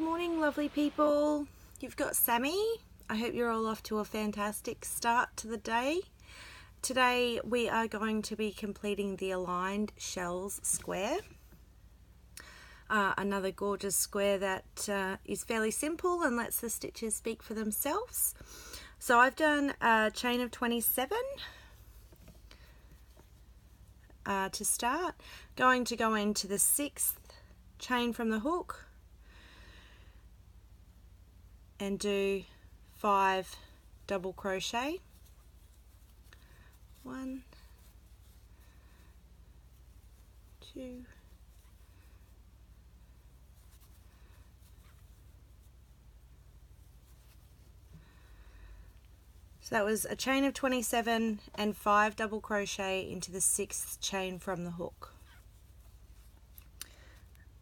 morning, lovely people. You've got Sammy. I hope you're all off to a fantastic start to the day. Today we are going to be completing the aligned shells square. Another gorgeous square that is fairly simple and lets the stitches speak for themselves. So I've done a chain of 27 to start. Going to go into the 6th chain from the hook and do 5 double crochet. 1, 2, 3. So that was a chain of 27 and 5 double crochet into the 6th chain from the hook.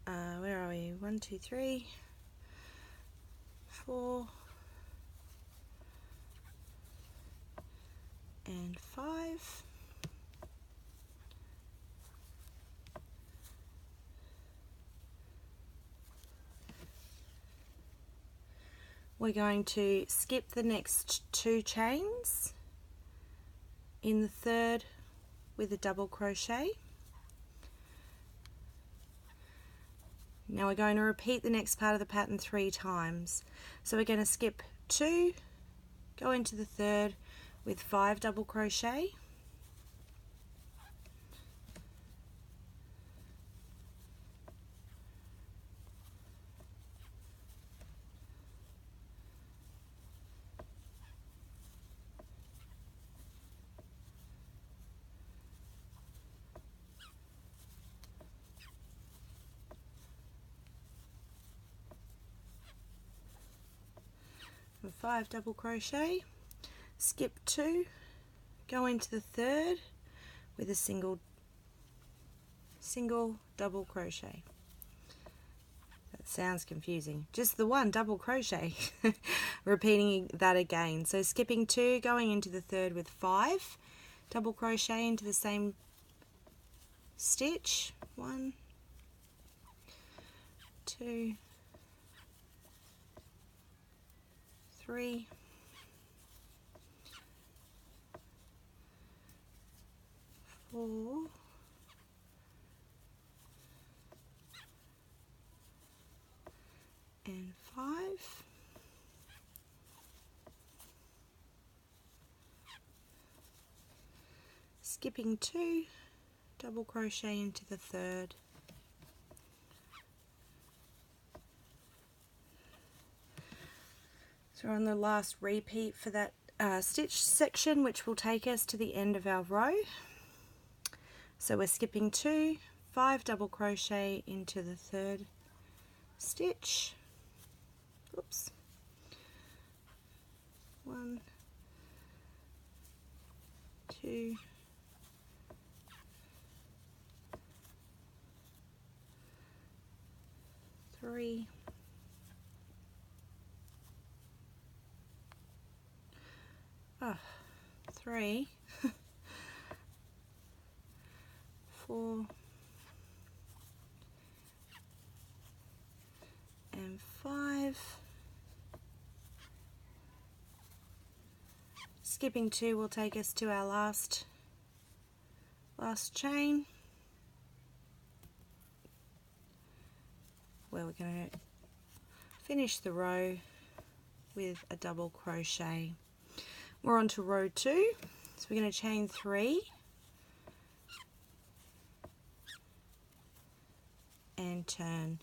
Where are we? 1, 2, 3, 4 and 5. We're going to skip the next 2 chains in the 3rd with a double crochet. Now we're going to repeat the next part of the pattern 3 times. So we're going to skip 2, go into the 3rd with 5 double crochet. And 5 double crochet, skip 2, go into the 3rd with a single double crochet. That sounds confusing. Just the one double crochet. Repeating that again. So skipping 2, going into the 3rd with 5 double crochet into the same stitch. 1, 2, 3, 4, and 5. Skipping 2, double crochet into the 3rd. So we're on the last repeat for that stitch section, which will take us to the end of our row. So we're skipping 2, 5 double crochet into the 3rd stitch. Oops. 1, 2, 3, 3, 4 and 5. Skipping 2 will take us to our last chain, where we're going to finish the row with a double crochet. We're on to row 2, so we're going to chain 3 and turn.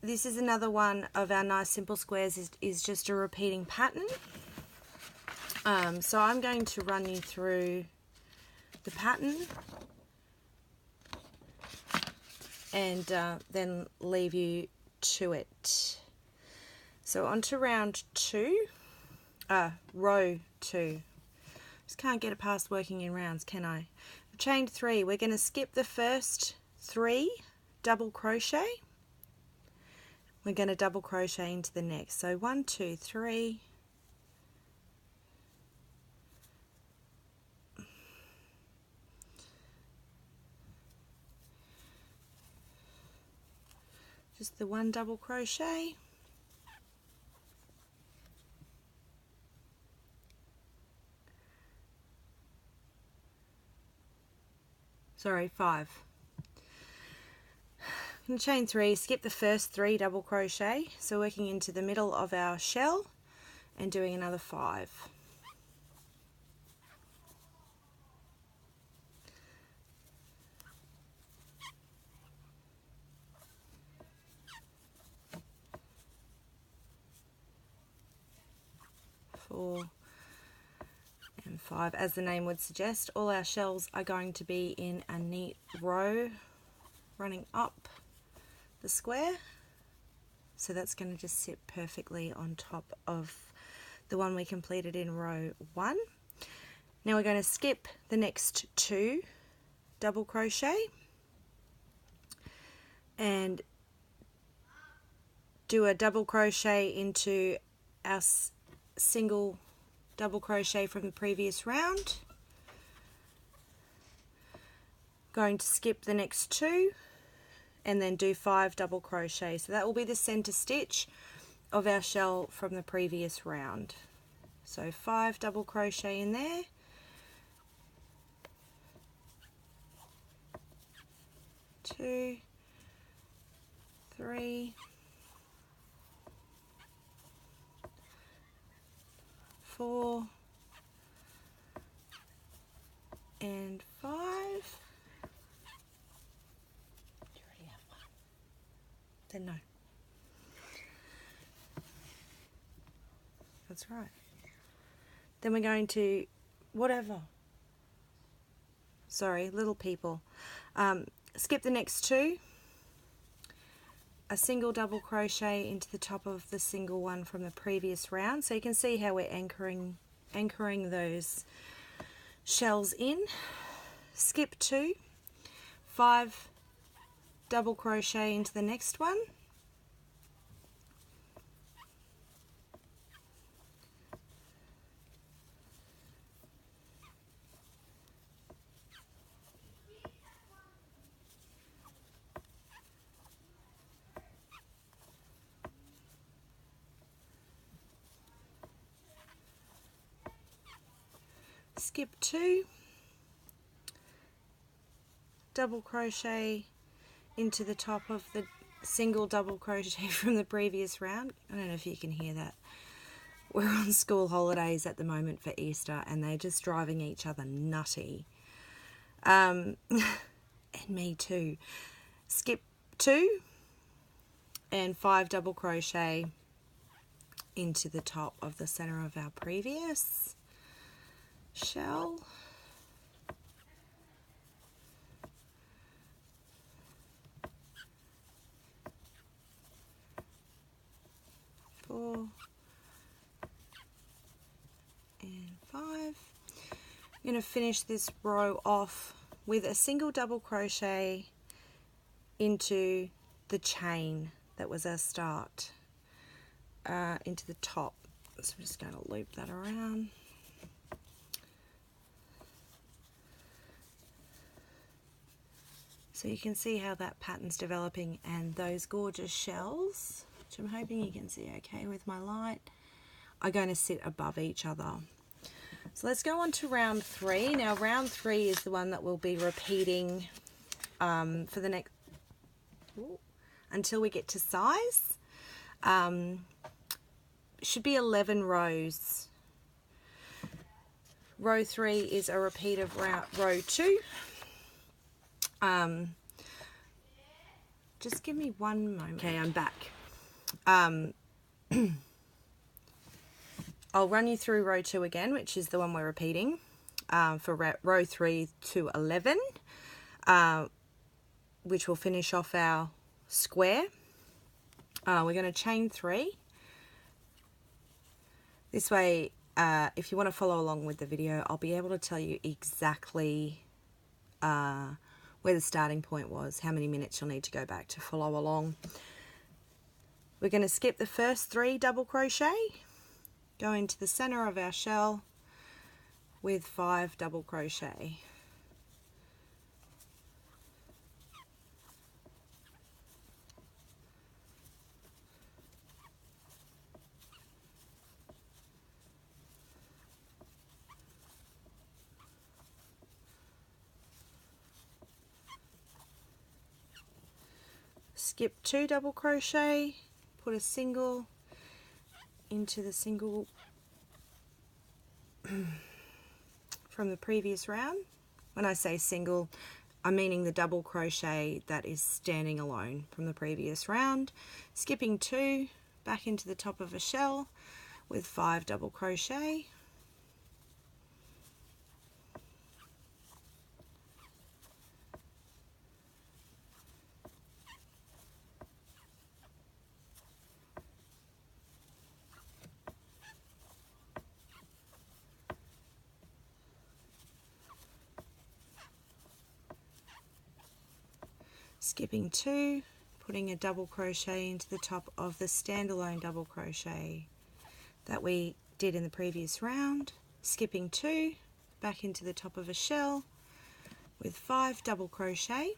This is another one of our nice simple squares, is just a repeating pattern. So I'm going to run you through the pattern and then leave you to it. So on to row 2. Just can't get it past working in rounds, can I? Chain 3, we're going to skip the first 3 double crochet. We're going to double crochet into the next. So 1, 2, 3, just the 1 double crochet, sorry, 5. I'm going to chain 3, skip the first 3 double crochet, so working into the middle of our shell and doing another 5. Four and 5. As the name would suggest, all our shells are going to be in a neat row running up the square, so that's going to just sit perfectly on top of the one we completed in row 1. Now we're going to skip the next 2 double crochet and do a double crochet into our single double crochet from the previous round. Going to skip the next 2 and then do 5 double crochet. So that will be the center stitch of our shell from the previous round. So 5 double crochet in there. Two, 3, 4 and 5. Do you already have one? Then no. That's right. Then we're going to, whatever. Sorry, little people. Skip the next 2. A single double crochet into the top of the single one from the previous round, so you can see how we're anchoring those shells in. Skip 2, 5 double crochet into the next one, skip 2, double crochet into the top of the single double crochet from the previous round. I don't know if you can hear that. We're on school holidays at the moment for Easter and they're just driving each other nutty. And me too. Skip 2 and 5 double crochet into the top of the center of our previous shell. Four and 5. I'm going to finish this row off with a single double crochet into the chain that was our start, into the top. So I'm just going to loop that around. So you can see how that pattern's developing, and those gorgeous shells, which I'm hoping you can see okay with my light, are going to sit above each other. So let's go on to round 3. Now round 3 is the one that we'll be repeating for the next, until we get to size. Should be 11 rows. Row 3 is a repeat of row 2. Just give me one moment. Okay, I'm back. I'll run you through row 2 again, which is the one we're repeating, for row 3 to 11, which will finish off our square. We're going to chain 3. This way, if you want to follow along with the video, I'll be able to tell you exactly where the starting point was, how many minutes you'll need to go back to follow along. We're going to skip the first 3 double crochet, go into the center of our shell with 5 double crochet. skip 2 double crochet, put a single into the single from the previous round. When I say single, I'm meaning the double crochet that is standing alone from the previous round. Skipping 2 back into the top of a shell with 5 double crochet. Skipping 2, putting a double crochet into the top of the standalone double crochet that we did in the previous round. Skipping 2, back into the top of a shell with 5 double crochet.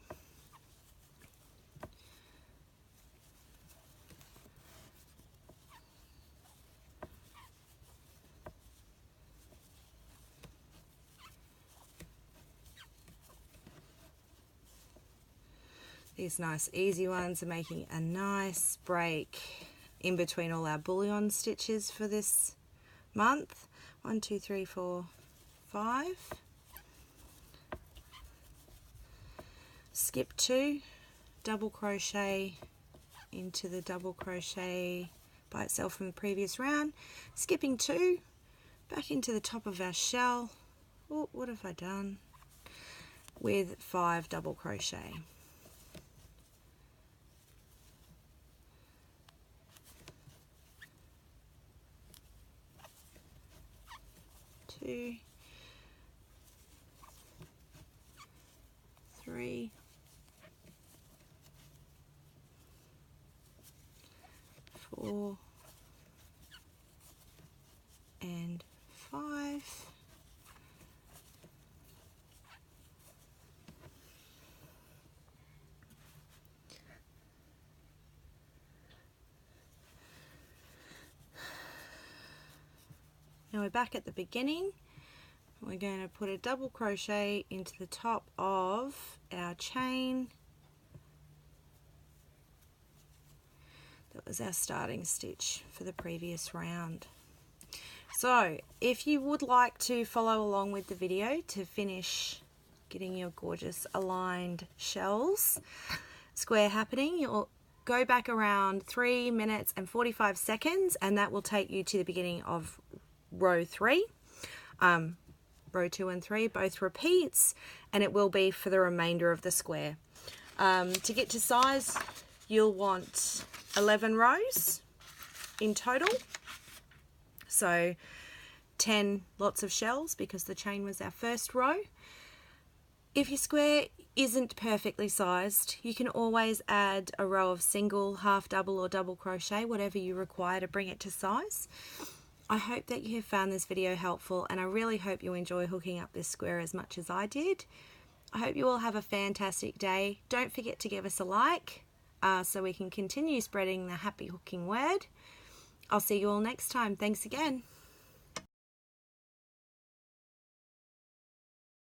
These nice easy ones are making a nice break in between all our bullion stitches for this month. 1, 2, 3, 4, 5. Skip 2, double crochet into the double crochet by itself from the previous round. Skipping 2, back into the top of our shell. Oh, what have I done? With 5 double crochet. 2, 3, 4, and 5. Now we're back at the beginning. We're going to put a double crochet into the top of our chain. That was our starting stitch for the previous round. So if you would like to follow along with the video to finish getting your gorgeous aligned shells square happening, you'll go back around 3 minutes and 45 seconds, and that will take you to the beginning of row 3. Row 2 and 3 both repeats, and it will be for the remainder of the square. To get to size, you'll want 11 rows in total, so 10 lots of shells because the chain was our first row. If your square isn't perfectly sized, you can always add a row of single, half double or double crochet, whatever you require to bring it to size. I hope that you have found this video helpful, and I really hope you enjoy hooking up this square as much as I did. I hope you all have a fantastic day. Don't forget to give us a like so we can continue spreading the happy hooking word. I'll see you all next time. Thanks again.